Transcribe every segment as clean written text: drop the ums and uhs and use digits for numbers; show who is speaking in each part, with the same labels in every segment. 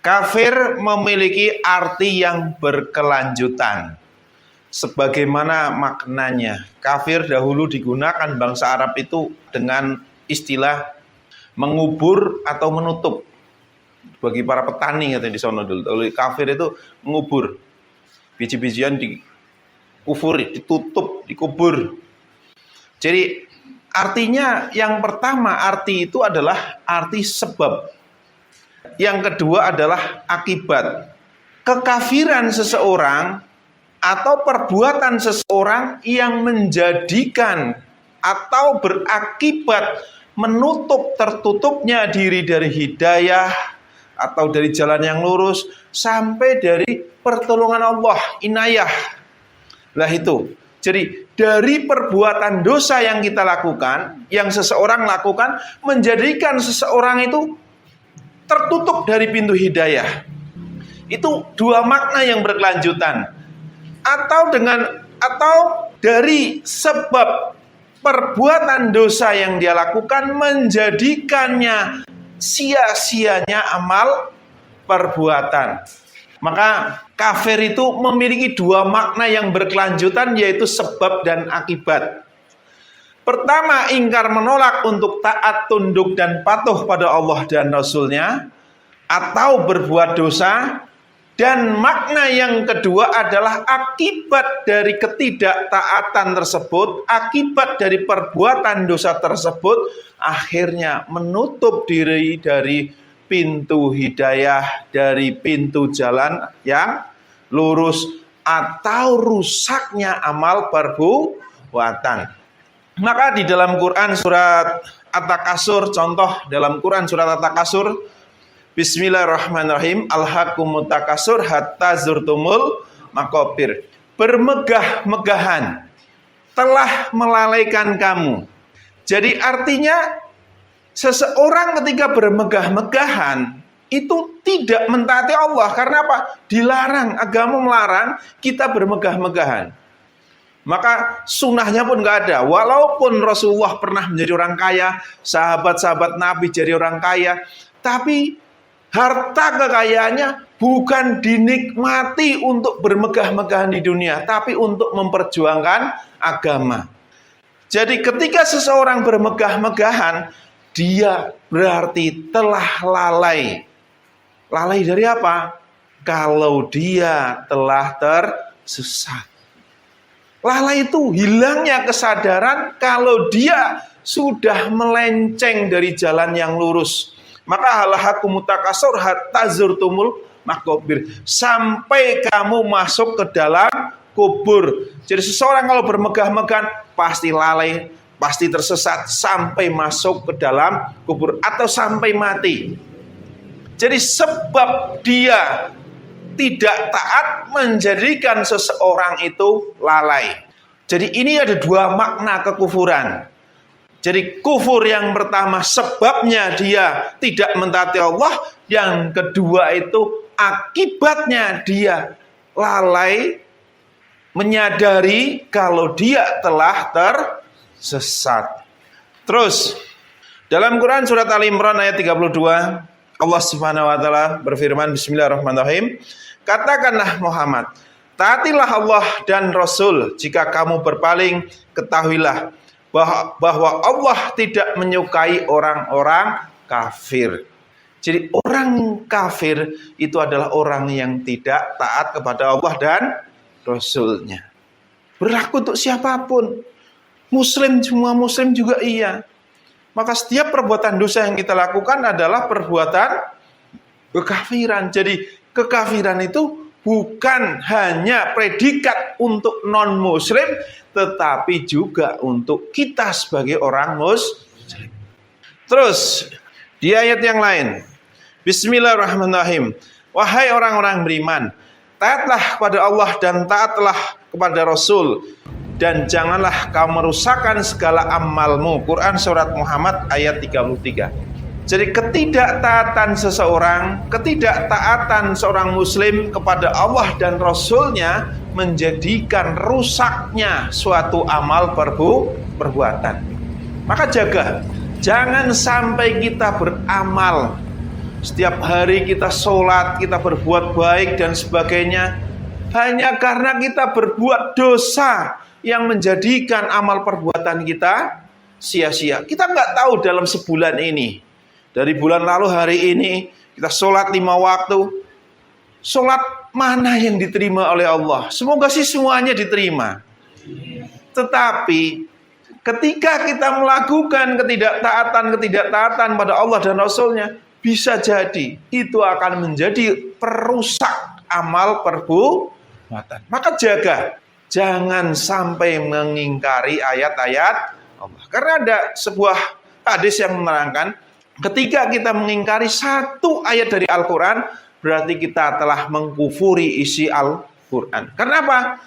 Speaker 1: Kafir memiliki arti yang berkelanjutan. Sebagaimana maknanya, kafir dahulu digunakan bangsa Arab itu dengan istilah mengubur atau menutup. Bagi para petani katanya di sana dulu, kafir itu mengubur. Biji-bijian dikufur, ditutup, dikubur. Jadi artinya yang pertama arti itu adalah arti sebab. Yang kedua adalah akibat. Kekafiran seseorang atau perbuatan seseorang yang menjadikan atau berakibat menutup tertutupnya diri dari hidayah atau dari jalan yang lurus sampai dari pertolongan Allah, inayah. Lah itu. Jadi dari perbuatan dosa yang kita lakukan, yang seseorang lakukan, menjadikan seseorang itu tertutup dari pintu hidayah. Itu dua makna yang berkelanjutan. Atau dari sebab perbuatan dosa yang dia lakukan menjadikannya sia-sianya amal perbuatan. Maka kafir itu memiliki dua makna yang berkelanjutan, yaitu sebab dan akibat. Pertama, ingkar menolak untuk taat, tunduk, dan patuh pada Allah dan Rasul-Nya, atau berbuat dosa. Dan makna yang kedua adalah akibat dari ketidaktaatan tersebut, akibat dari perbuatan dosa tersebut, akhirnya menutup diri dari pintu hidayah, dari pintu jalan yang lurus, atau rusaknya amal perbuatan. Maka di dalam Quran surat At-Takasur, contoh dalam Quran surat At-Takasur, Bismillahirrahmanirrahim, Alhaqumut takasur hatta zurtumul maqabir. Bermegah-megahan telah melalaikan kamu. Jadi artinya seseorang ketika bermegah-megahan itu tidak mentaati Allah. Karena apa? Dilarang, agama melarang kita bermegah-megahan. Maka sunnahnya pun gak ada. Walaupun Rasulullah pernah menjadi orang kaya, sahabat-sahabat Nabi jadi orang kaya, tapi harta kekayaannya bukan dinikmati untuk bermegah-megahan di dunia, tapi untuk memperjuangkan agama. Jadi ketika seseorang bermegah-megahan, dia berarti telah lalai. Lalai dari apa? Kalau dia telah tersesat. Lalai itu hilangnya kesadaran kalau dia sudah melenceng dari jalan yang lurus. Maka alhaqumut takasur hatta zurtumul maqabir, sampai kamu masuk ke dalam kubur. Jadi seseorang kalau bermegah-megahan pasti lalai, pasti tersesat sampai masuk ke dalam kubur atau sampai mati. Jadi sebab dia tidak taat menjadikan seseorang itu lalai. Jadi ini ada dua makna kekufuran. Jadi kufur yang pertama sebabnya dia tidak mentaati Allah, yang kedua itu akibatnya dia lalai menyadari kalau dia telah tersesat. Terus dalam Quran surat Ali Imran ayat 32, Allah Subhanahu wa taala berfirman, Bismillahirrahmanirrahim, katakanlah Muhammad, taatilah Allah dan Rasul. Jika kamu berpaling, ketahuilah bahwa Allah tidak menyukai orang-orang kafir. Jadi orang kafir itu adalah orang yang tidak taat kepada Allah dan Rasul-Nya. Berlaku untuk siapapun. Muslim, semua muslim juga iya. Maka setiap perbuatan dosa yang kita lakukan adalah perbuatan kekafiran. Jadi kekafiran itu bukan hanya predikat untuk non-muslim, tetapi juga untuk kita sebagai orang muslim. Terus di ayat yang lain, Bismillahirrahmanirrahim, wahai orang-orang beriman, taatlah kepada Allah dan taatlah kepada Rasul, dan janganlah kamu merusakkan segala amalmu. Quran surat Muhammad ayat 33. Jadi ketidaktaatan seorang muslim kepada Allah dan Rasul-Nya menjadikan rusaknya suatu amal perbuatan. Maka jaga, jangan sampai kita beramal Setiap hari kita sholat, kita berbuat baik dan sebagainya, hanya karena kita berbuat dosa yang menjadikan amal perbuatan kita sia-sia. Kita nggak tahu dalam sebulan ini, dari bulan lalu hari ini kita sholat 5 waktu, sholat mana yang diterima oleh Allah? Semoga sih semuanya diterima. Tetapi ketika kita melakukan ketidaktaatan pada Allah dan Rasulnya, bisa jadi itu akan menjadi perusak amal perbuatan. Maka jaga, jangan sampai mengingkari ayat-ayat Allah. Karena ada sebuah hadis yang menerangkan, ketika kita mengingkari satu ayat dari Al-Quran, berarti kita telah mengkufuri isi Al-Quran. Kenapa?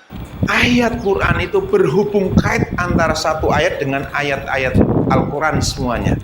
Speaker 1: Ayat Quran itu berhubung kait antara satu ayat dengan ayat-ayat Al-Quran semuanya.